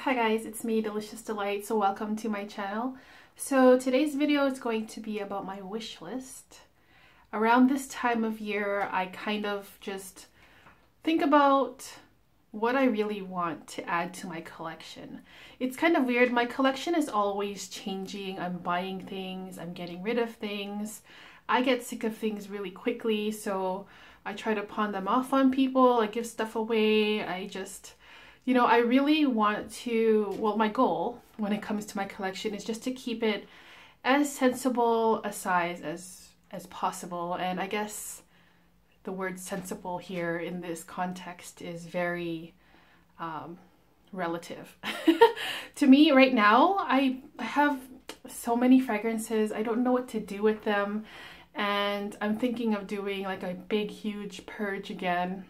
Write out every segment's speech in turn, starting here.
Hi guys, it's me, Delicious Delight, so welcome to my channel. So today's video is going to be about my wish list. Around this time of year, I kind of just think about what I really want to add to my collection. It's kind of weird, my collection is always changing. I'm buying things, I'm getting rid of things. I get sick of things really quickly, so I try to pawn them off on people, I give stuff away, I really want to, well, my goal when it comes to my collection is just to keep it as sensible a size as possible. And I guess the word sensible here in this context is very relative. To me right now, I have so many fragrances. I don't know what to do with them. And I'm thinking of doing like a big, huge purge again,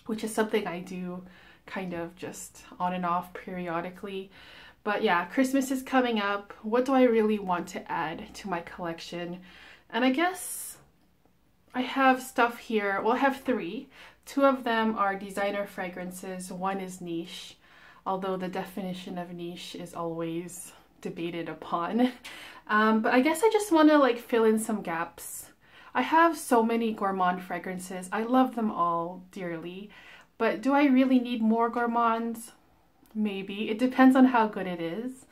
which is something I do kind of just on and off periodically. But yeah, Christmas is coming up. What do I really want to add to my collection? And I guess I have stuff here. Well, I have three. Two of them are designer fragrances. One is niche, although the definition of niche is always debated upon. But I guess I just want to like fill in some gaps. I have so many gourmand fragrances. I love them all dearly. But do I really need more gourmands? Maybe. It depends on how good it is.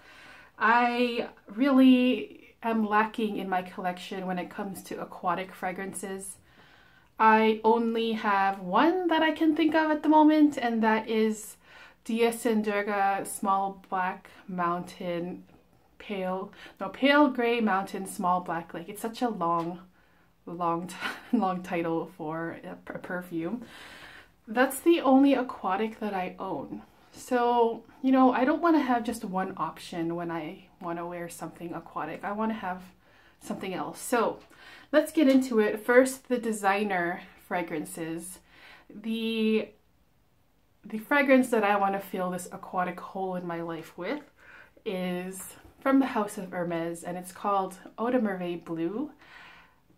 I really am lacking in my collection when it comes to aquatic fragrances. I only have one that I can think of at the moment, and that is Durga Small Black Mountain Pale Gray Mountain Small Black Lake. It's such a long title for a perfume. That's the only aquatic that I own. So, I don't want to have just one option when I want to wear something aquatic. I want to have something else. So, let's get into it. First, the designer fragrances. The fragrance that I want to fill this aquatic hole in my life with is from the House of Hermes, and it's called Eau de Merveille Blue.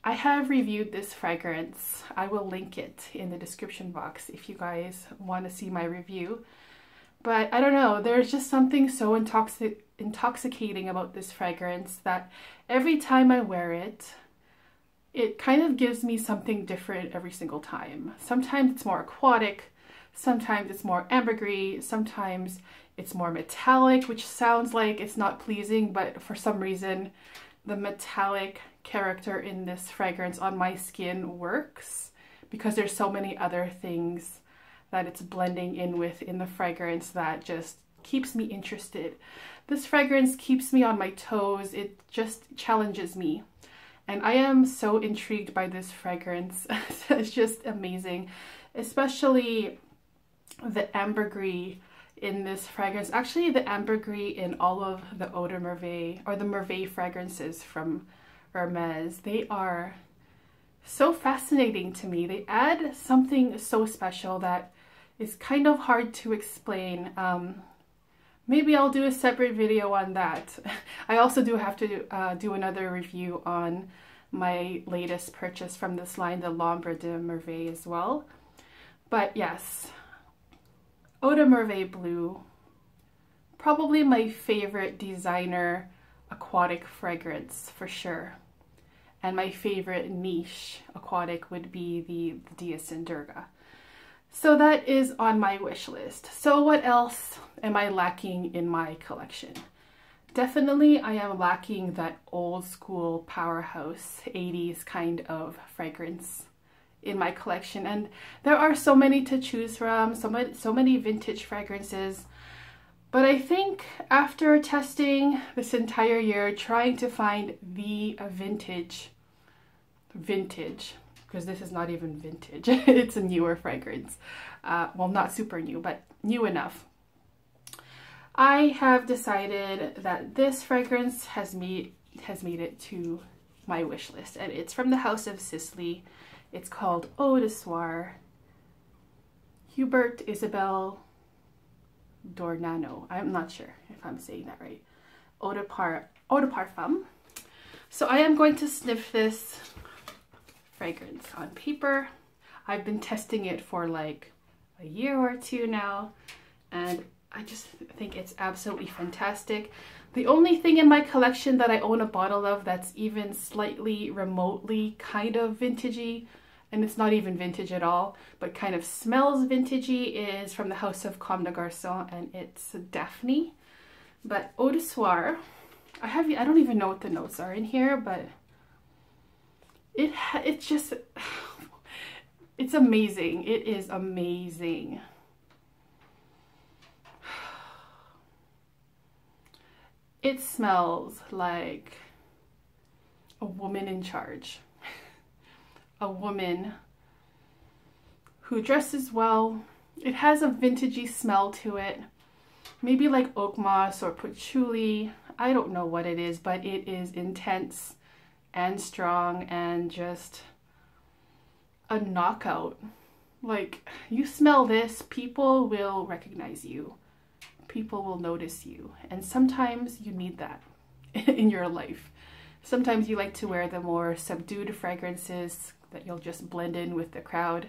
I have reviewed this fragrance. I will link it in the description box if you guys want to see my review. But I don't know, there's just something so intoxicating about this fragrance that every time I wear it, it kind of gives me something different every single time. Sometimes it's more aquatic, sometimes it's more ambergris, sometimes it's more metallic, which sounds like it's not pleasing, but for some reason the metallic character in this fragrance on my skin works because there's so many other things that it's blending in with in the fragrance that just keeps me interested. This fragrance keeps me on my toes. It just challenges me. And I am so intrigued by this fragrance. It's just amazing, especially the ambergris in this fragrance. Actually, the ambergris in all of the Eau de Merveille or the Merveille fragrances from Hermes, they are so fascinating to me. They add something so special that is kind of hard to explain. Maybe I'll do a separate video on that. I also do have to do another review on my latest purchase from this line, the L'Ombre de Merveille as well. But yes, Eau de Merveille Blue, probably my favorite designer aquatic fragrance for sure. And my favorite niche aquatic would be the Durga. So that is on my wish list. So what else am I lacking in my collection? Definitely I am lacking that old school powerhouse 80s kind of fragrance in my collection. And there are so many to choose from, so many vintage fragrances. But I think after testing this entire year, trying to find the vintage, because this is not even vintage, it's a newer fragrance. Well, not super new, but new enough. I have decided that this fragrance has made it to my wish list, and it's from the House of Sisley. It's called Eau de Soir, Hubert Isabelle Dornano. I'm not sure if I'm saying that right. Eau de Parfum. So I am going to sniff this fragrance on paper. I've been testing it for like a year or two now, and I just think it's absolutely fantastic. The only thing in my collection that I own a bottle of that's even slightly remotely kind of vintagey, and it's not even vintage at all, but kind of smells vintagey, is from the house of Comme des Garçons, and it's Daphne. But Eau de Soir, I don't even know what the notes are in here, but it's just, it's amazing. It is amazing. It smells like a woman in charge. A woman who dresses well. It has a vintagey smell to it. Maybe like oak moss or patchouli. I don't know what it is, but it is intense and strong and just a knockout. Like, you smell this, people will recognize you. People will notice you. And sometimes you need that in your life. Sometimes you like to wear the more subdued fragrances that you'll just blend in with the crowd.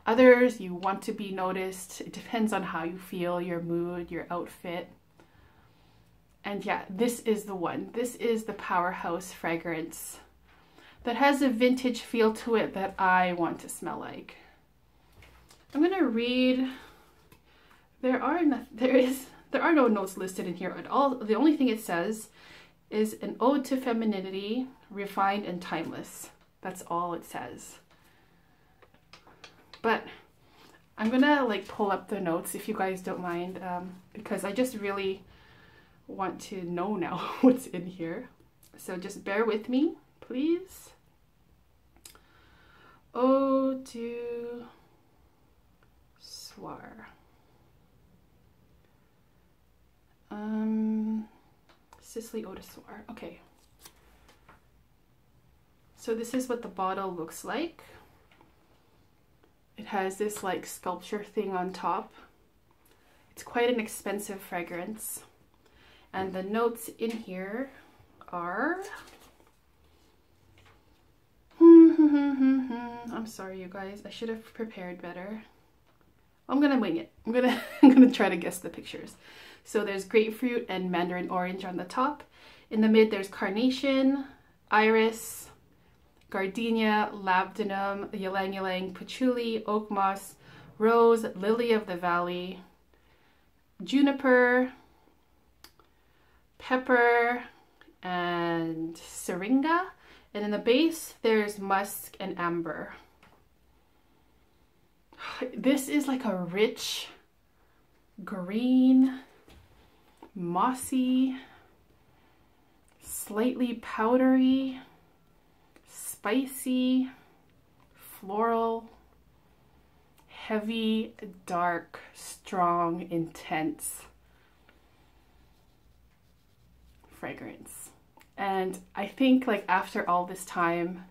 Others, you want to be noticed. It depends on how you feel, your mood, your outfit. And yeah, this is the one. This is the powerhouse fragrance that has a vintage feel to it that I want to smell like. I'm gonna read. There are no notes listed in here at all. The only thing it says is an ode to femininity, refined and timeless. That's all it says. But I'm gonna like pull up the notes if you guys don't mind, because I just really want to know now what's in here. So just bear with me, please. Eau de Soir. Sicily Eau de Soir. Okay. So this is what the bottle looks like. It has this like sculpture thing on top. It's quite an expensive fragrance. And the notes in here are... I'm sorry, you guys. I should have prepared better. I'm gonna wing it. I'm gonna try to guess the pictures. So there's grapefruit and mandarin orange on the top. In the mid, there's carnation, iris, gardenia, labdanum, ylang ylang, patchouli, oak moss, rose, lily of the valley, juniper, pepper, and syringa. And in the base, there's musk and amber. This is like a rich green, mossy, slightly powdery, spicy, floral, heavy, dark, strong, intense fragrance. And I think like after all this time,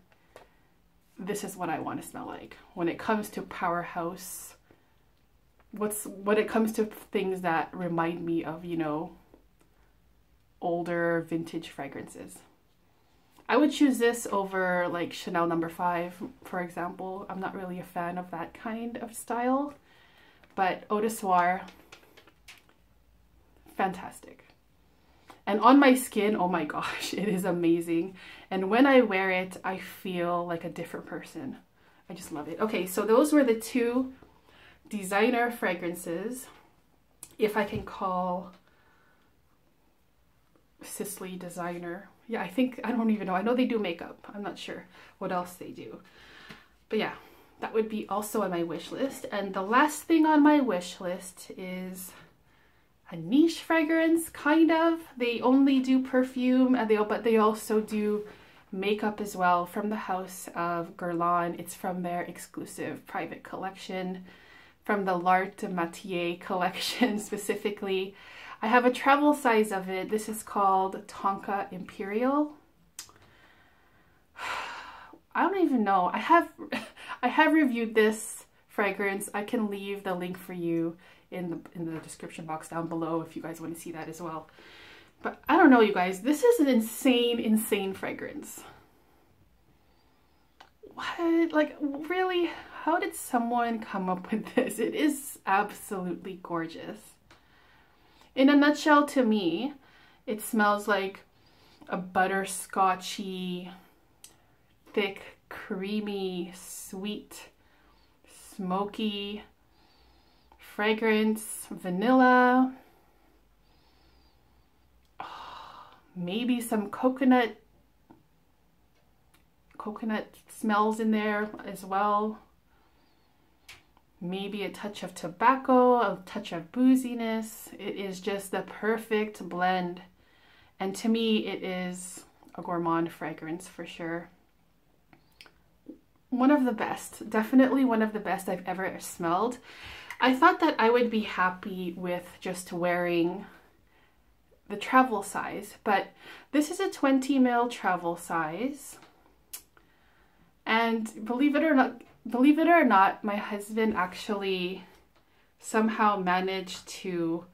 this is what I want to smell like when it comes to powerhouse. When it comes to things that remind me of, you know, older vintage fragrances. I would choose this over like Chanel No. 5, for example. I'm not really a fan of that kind of style, but Eau de Soir, fantastic. And on my skin, oh my gosh, it is amazing. And when I wear it, I feel like a different person. I just love it. Okay, so those were the two designer fragrances, if I can call Sicily designer. Yeah, I don't even know. I know they do makeup. I'm not sure what else they do. But yeah, that would be also on my wish list. And the last thing on my wish list is a niche fragrance, kind of. They only do perfume, but they also do makeup as well, from the house of Guerlain. It's from their exclusive private collection, from the L'Art de Métier collection specifically. I have a travel size of it. This is called Tonka Imperiale. I don't even know. I have reviewed this fragrance. I can leave the link for you in the description box down below if you guys want to see that as well. But I don't know, you guys. This is an insane fragrance. What? Like, really? How did someone come up with this? It is absolutely gorgeous. In a nutshell, to me, it smells like a butterscotchy, thick, creamy, sweet, smoky fragrance, vanilla, maybe some coconut smells in there as well. Maybe a touch of tobacco, a touch of booziness. It is just the perfect blend. And to me, it is a gourmand fragrance for sure. One of the best, definitely one of the best I've ever smelled. I thought that I would be happy with just wearing the travel size, but this is a 20 ml travel size. And believe it or not, my husband actually somehow managed to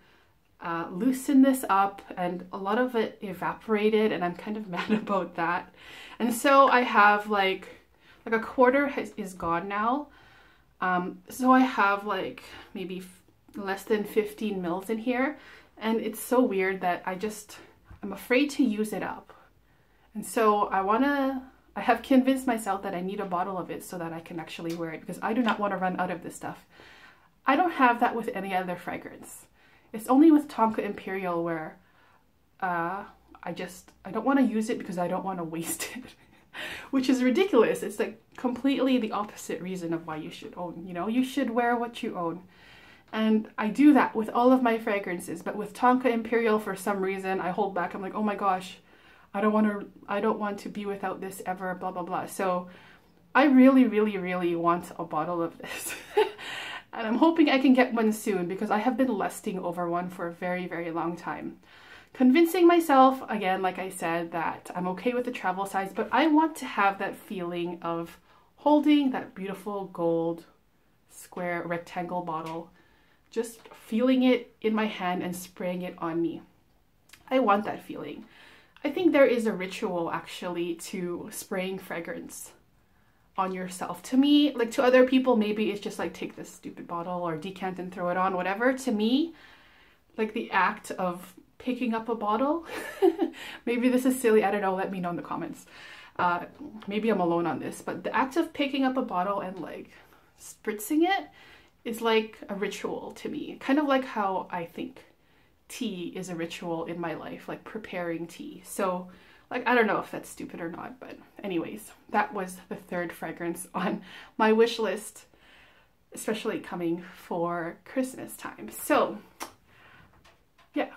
loosen this up, and a lot of it evaporated, and I'm kind of mad about that. And so I have like a quarter is gone now. So I have like maybe less than 15 mils in here, and it's so weird that I'm afraid to use it up. And so I have convinced myself that I need a bottle of it so that I can actually wear it, because I do not want to run out of this stuff. I don't have that with any other fragrance. It's only with Tonka Imperiale where I don't want to use it because I don't want to waste it. Which is ridiculous. It's like completely the opposite reason of why you should own, you know, you should wear what you own. And I do that with all of my fragrances, but with Tonka Imperiale, for some reason, I hold back. I'm like, oh my gosh, I don't want to be without this ever, blah, blah, blah. So I really, really, really want a bottle of this. And I'm hoping I can get one soon, because I have been lusting over one for a very, very long time. Convincing myself, again, like I said, that I'm okay with the travel size, but I want to have that feeling of holding that beautiful gold square rectangle bottle, just feeling it in my hand and spraying it on me. I want that feeling. I think there is a ritual actually to spraying fragrance on yourself. To me, like to other people, maybe it's just like take this stupid bottle or decant and throw it on, whatever. To me, like the act of picking up a bottle, maybe this is silly, I don't know, let me know in the comments. Maybe I'm alone on this, but the act of picking up a bottle and like spritzing it is like a ritual to me. Kind of like how I think tea is a ritual in my life, like preparing tea. So like, I don't know if that's stupid or not, but anyways, that was the third fragrance on my wish list, especially coming for Christmas time. So yeah,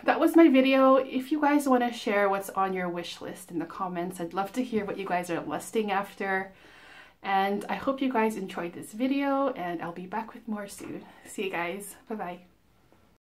that was my video. If you guys want to share what's on your wish list in the comments, I'd love to hear what you guys are lusting after. And I hope you guys enjoyed this video, and I'll be back with more soon. See you guys. Bye-bye.